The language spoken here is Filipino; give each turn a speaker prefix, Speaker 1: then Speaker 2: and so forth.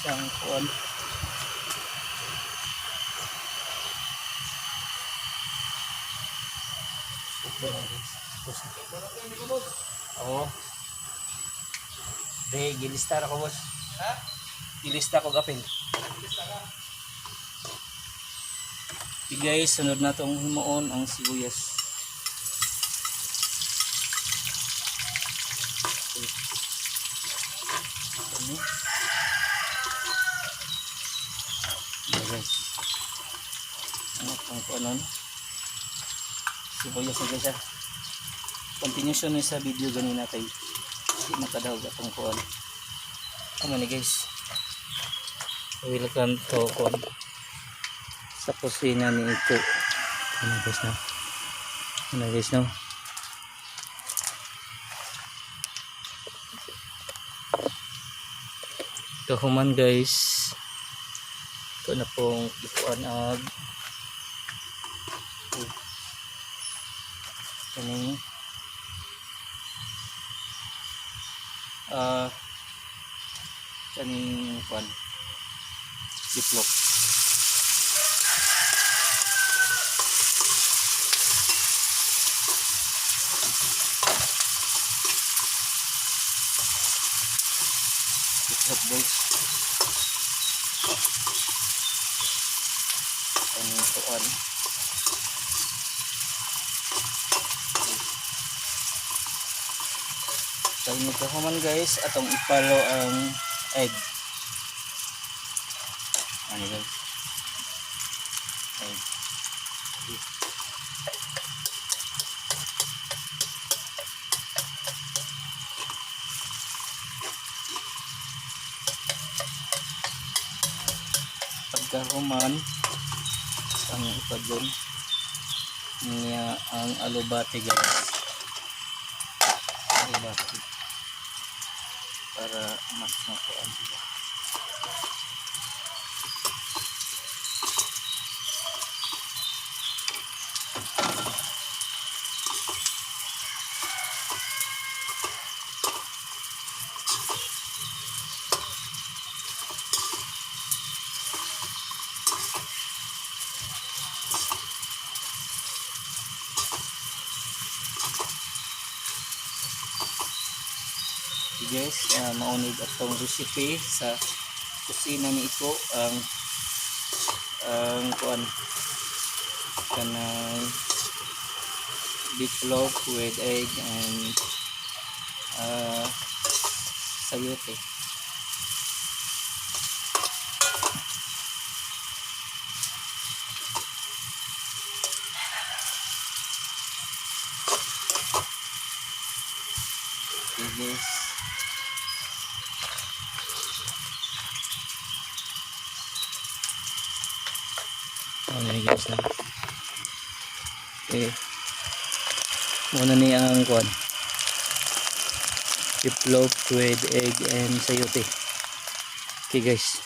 Speaker 1: Isang kuwan. Oo. De, gilista na ko boss. Ha? Gilista ko gapin. Okay guys, sunod na itong himuon ang sibuyas. Okay. Guys, ano pang kuanon? Sibuyas na guys ha. Continuation na sa video ganun natin. Hindi makadawag atong kuan. Ano ni guys? Welcome to kuan sa kusina ni Iko. Ano guys na? Ano guys no? Kahuman guys. Ito na pong ikuan ag kaning kaning kuan diplok. Diplok guys. Kaning kuan. So magkahuman guys atong ipalo ang egg. Ano guys? Egg. Pagkahuman ang ipadyon niya ang alubati guys. Alubati. Para mas makuan sila. Guys, maunid atong recipe sa kusina ni Iko ang kuan kanang beefloaf with egg and sayote. Okay guys, okay guys na. Okay. Muna ni ang kuan. Beefloaf with egg and sayote. Okay guys.